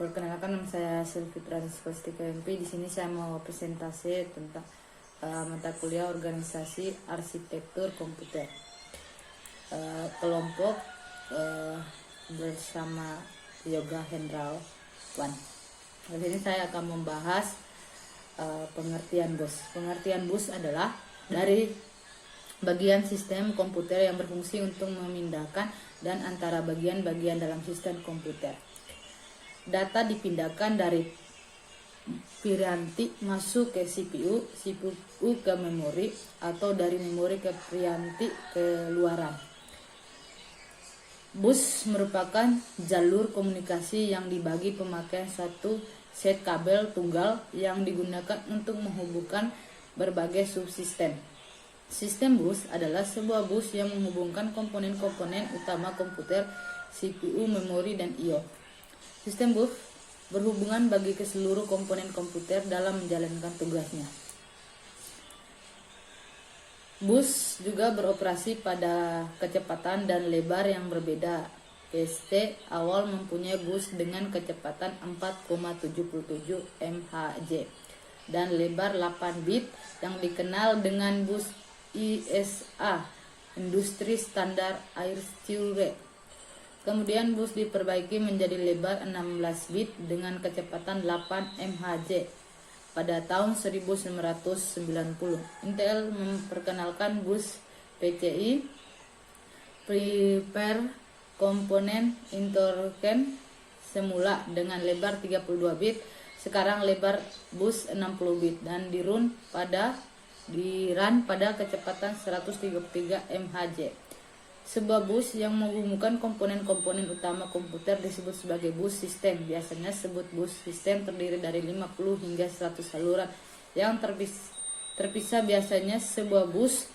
Perkenalkan, nama saya Sylvitra Skolastika MP. Di sini saya mau presentasi tentang mata kuliah organisasi arsitektur komputer. Kelompok bersama Yoga Hendrawan. Di sini saya akan membahas pengertian BUS. Pengertian BUS adalah dari bagian sistem komputer yang berfungsi untuk memindahkan dan antara bagian-bagian dalam sistem komputer. Data dipindahkan dari piranti masuk ke CPU, CPU ke memori, atau dari memori ke piranti keluaran. BUS merupakan jalur komunikasi yang dibagi pemakaian satu set kabel tunggal yang digunakan untuk menghubungkan berbagai subsistem. Sistem BUS adalah sebuah bus yang menghubungkan komponen-komponen utama komputer, CPU, memori, dan I/O. Sistem BUS berhubungan bagi ke seluruh komponen komputer dalam menjalankan tugasnya. BUS juga beroperasi pada kecepatan dan lebar yang berbeda. PST awal mempunyai BUS dengan kecepatan 4,77 MHz dan lebar 8 bit yang dikenal dengan BUS ISA, Industri Standar Airsteward. Kemudian BUS diperbaiki menjadi lebar 16 bit dengan kecepatan 8 MHz pada tahun 1990. Intel memperkenalkan BUS PCI, Prepared Component Interconnect, semula dengan lebar 32 bit, sekarang lebar BUS 60 bit dan di run pada kecepatan 133 MHz. Sebuah BUS yang menghubungkan komponen-komponen utama komputer disebut sebagai BUS sistem. Biasanya sebut BUS sistem terdiri dari 50 hingga 100 saluran yang terpisah. Biasanya sebuah BUS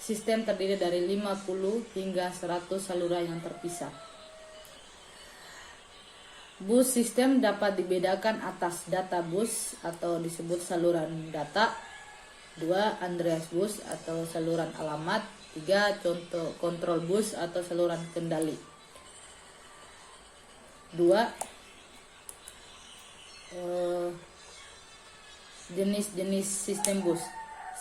sistem terdiri dari 50 hingga 100 saluran yang terpisah. BUS sistem dapat dibedakan atas data BUS atau disebut saluran data, 2. Address BUS atau saluran alamat, 3. Contoh kontrol BUS atau saluran kendali. 2. Jenis-jenis sistem BUS.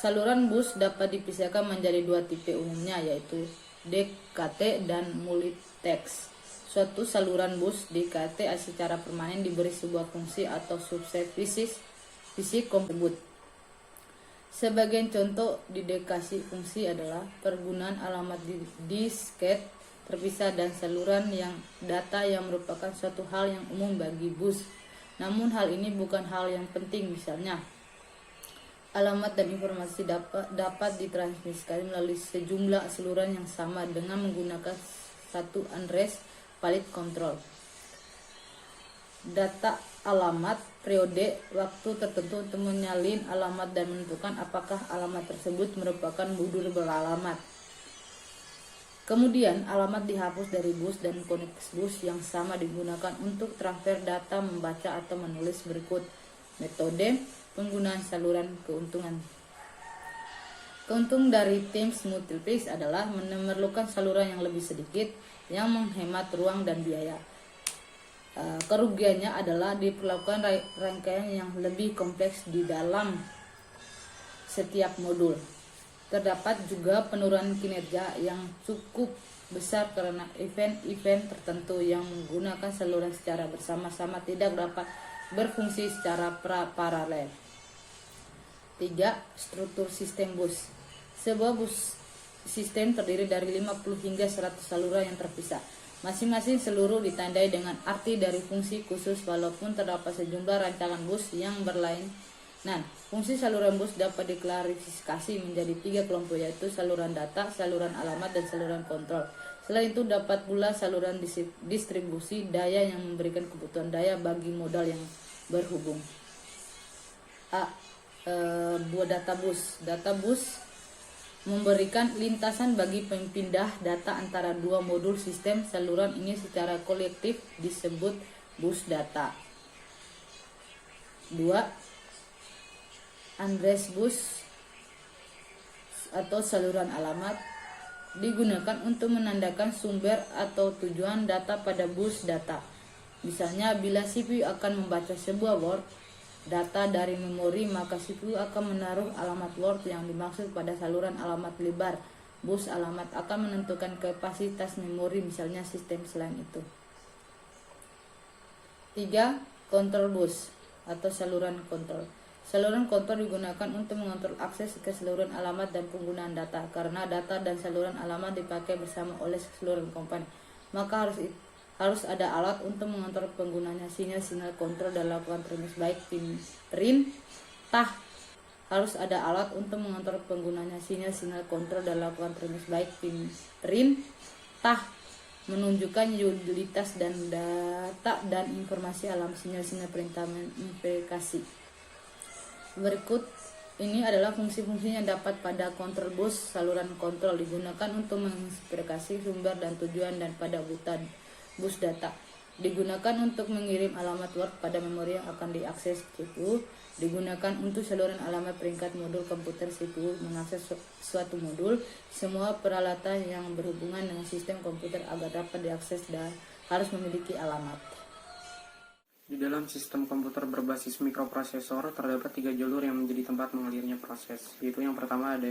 Saluran BUS dapat dipisahkan menjadi dua tipe umumnya, yaitu DKT dan multitext. Suatu saluran BUS DKT secara permanen diberi sebuah fungsi atau subset fisik komputer. Sebagian contoh dedikasi fungsi adalah pergunaan alamat disket terpisah dan saluran data yang merupakan suatu hal yang umum bagi BUS. Namun hal ini bukan hal yang penting. Misalnya, alamat dan informasi dapat ditransmisikan melalui sejumlah saluran yang sama dengan menggunakan satu address valid control. Data alamat periode waktu tertentu untuk menyalin alamat dan menentukan apakah alamat tersebut merupakan modul beralamat. Kemudian alamat dihapus dari BUS dan koneksi BUS yang sama digunakan untuk transfer data membaca atau menulis berikut. Metode penggunaan saluran keuntungan. Keuntungan dari Teams Multiplex adalah memerlukan saluran yang lebih sedikit yang menghemat ruang dan biaya. Kerugiannya adalah diperlakukan rangkaian yang lebih kompleks di dalam setiap modul. Terdapat juga penurunan kinerja yang cukup besar karena event-event tertentu yang menggunakan saluran secara bersama-sama tidak dapat berfungsi secara paralel. 3. Struktur sistem BUS. Sebuah BUS sistem terdiri dari 50 hingga 100 saluran yang terpisah. Masing-masing seluruh ditandai dengan arti dari fungsi khusus walaupun terdapat sejumlah rancangan BUS yang berlainan. Fungsi saluran BUS dapat diklasifikasi menjadi 3 kelompok, yaitu saluran data, saluran alamat, dan saluran kontrol. Selain itu dapat pula saluran distribusi daya yang memberikan kebutuhan daya bagi modal yang berhubung. Buah data BUS. Data BUS memberikan lintasan bagi pindah data antara dua modul sistem. Saluran ini secara kolektif disebut BUS data. 2. Address BUS atau saluran alamat digunakan untuk menandakan sumber atau tujuan data pada BUS data. Misalnya, bila CPU akan membaca sebuah word data dari memori, maka CPU akan menaruh alamat word yang dimaksud pada saluran alamat lebar. Bus alamat akan menentukan kapasitas memori, misalnya sistem selain itu. 3. Control bus atau saluran kontrol. Saluran kontrol digunakan untuk mengontrol akses ke seluruh alamat dan penggunaan data. Karena data dan saluran alamat dipakai bersama oleh seluruh komponen, maka harus ada alat untuk mengontrol penggunanya. Sinyal-sinyal kontrol dan lakukan baik perintah. Harus ada alat untuk mengontrol penggunanya. Sinyal-sinyal kontrol dan lakukan baik perintah menunjukkan utilitas dan data dan informasi alam sinyal-sinyal perintah implikasi. Berikut ini adalah fungsi-fungsi yang dapat pada kontrol bus. Saluran kontrol digunakan untuk mengidentifikasi sumber dan tujuan, dan pada bus data digunakan untuk mengirim alamat word pada memori yang akan diakses. CPU digunakan untuk saluran alamat peringkat modul komputer. CPU mengakses suatu modul. Semua peralatan yang berhubungan dengan sistem komputer agar dapat diakses dan harus memiliki alamat. Di dalam sistem komputer berbasis mikroprosesor, terdapat 3 jalur yang menjadi tempat mengalirnya proses, yaitu yang pertama ada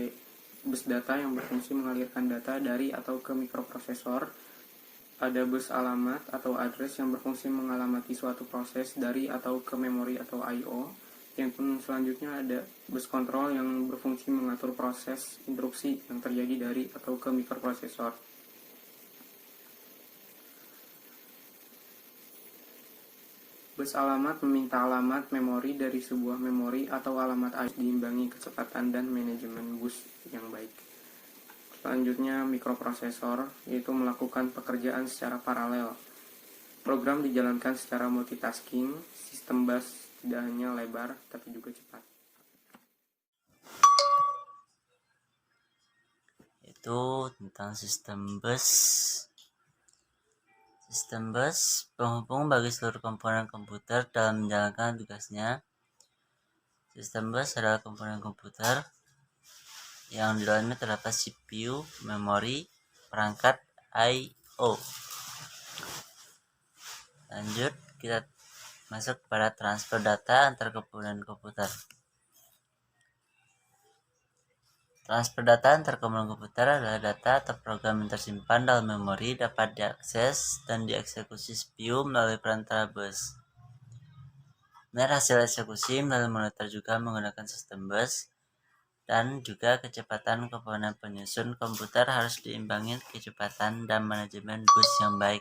bus data yang berfungsi mengalirkan data dari atau ke mikroprosesor, ada bus alamat atau address yang berfungsi mengalamati suatu proses dari atau ke memori atau I/O, yang selanjutnya ada bus kontrol yang berfungsi mengatur proses instruksi yang terjadi dari atau ke mikroprosesor. Bus alamat meminta alamat memori dari sebuah memori atau alamat I/O diimbangi kecepatan dan manajemen bus yang baik. Selanjutnya mikroprosesor, yaitu melakukan pekerjaan secara paralel. Program dijalankan secara multitasking, sistem bus tidak hanya lebar tapi juga cepat. Itu tentang sistem bus. Sistem bus penghubung bagi seluruh komponen komputer dalam menjalankan tugasnya. Sistem bus adalah komponen komputer yang di dalamnya terdapat CPU, memori, perangkat I/O. Lanjut, kita masuk pada transfer data antar komponen komputer. Transfer data antar komponen komputer adalah data atau program yang tersimpan dalam memori dapat diakses dan dieksekusi CPU melalui perantara bus. Kemudian hasil eksekusi melalui monitor juga menggunakan sistem bus, dan juga kecepatan komponen penyusun komputer harus diimbangi kecepatan dan manajemen bus yang baik.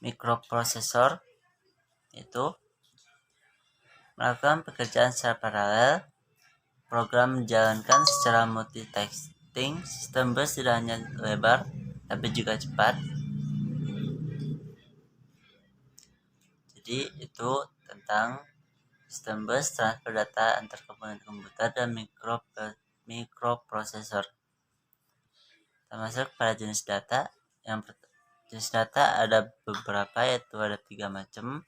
Mikroprosesor itu melakukan pekerjaan secara paralel. Program dijalankan secara multitasking. Sistem bus tidak hanya lebar tapi juga cepat. Jadi itu tentang sistem bus, transfer data antar komponen komputer, dan mikroprosesor. Kita masuk pada jenis data. Jenis data ada beberapa, yaitu ada 3 macam.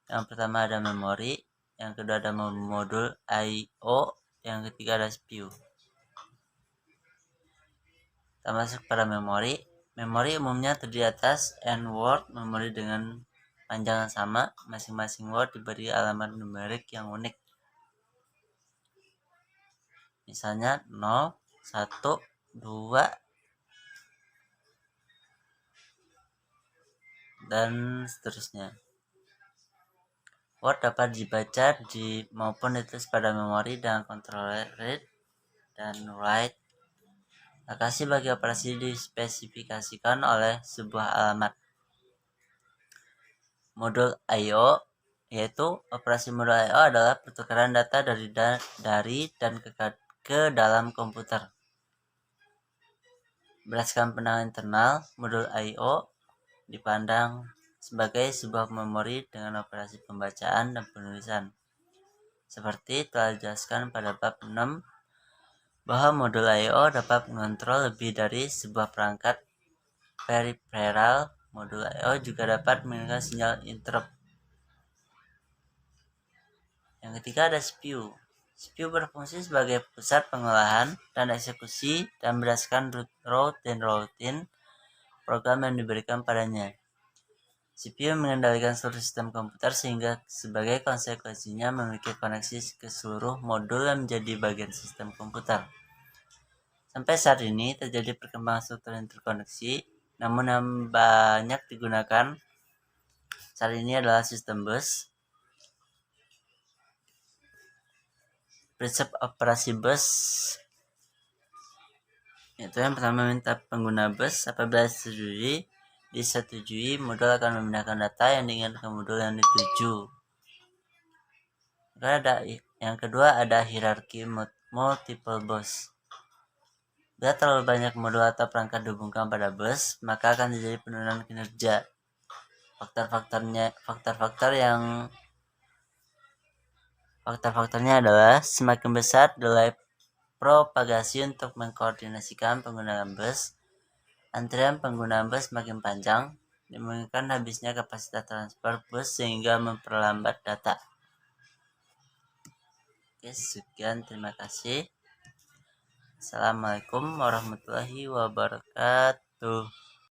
Yang pertama ada memori, yang kedua ada modul I/O, yang ketiga ada CPU. Kita masuk pada memori. Memori umumnya terdiri atas N word memori dengan panjang yang sama. Masing-masing word diberi alamat numerik yang unik. Misalnya 0, 1, 2, dan seterusnya. Word dapat dibaca maupun ditulis pada memori dengan kontrol read dan write. Lokasi bagi operasi dispesifikasikan oleh sebuah alamat. Modul I/O, yaitu operasi modul I/O adalah pertukaran data dari dan ke dalam komputer. Berdasarkan pandangan internal, modul I/O dipandang sebagai sebuah memori dengan operasi pembacaan dan penulisan. Seperti telah dijelaskan pada bab 6, bahwa modul I/O dapat mengontrol lebih dari sebuah perangkat peripheral. Modul I/O juga dapat mengirimkan sinyal interrupt. Yang ketiga ada CPU. CPU berfungsi sebagai pusat pengolahan dan eksekusi dan berdasarkan routine program yang diberikan padanya. CPU mengendalikan seluruh sistem komputer sehingga sebagai konsekuensinya memiliki koneksi ke seluruh modul yang menjadi bagian sistem komputer. Sampai saat ini terjadi perkembangan struktur interkoneksi, namun yang banyak digunakan saat ini adalah sistem bus. Prinsip operasi bus itu yang pertama, minta pengguna bus apabila disetujui modul akan memindahkan data yang diinginkan ke modul yang dituju. Yang kedua ada hierarki multiple bus. Bila terlalu banyak modul atau perangkat dihubungkan pada bus, maka akan terjadi penurunan kinerja. Faktor-faktornya adalah semakin besar delay propagasi untuk mengkoordinasikan penggunaan bus, antrian penggunaan bus makin panjang, dimungkinkan habisnya kapasitas transfer bus sehingga memperlambat data. Oke, sekian, terima kasih. Assalamualaikum warahmatullahi wabarakatuh.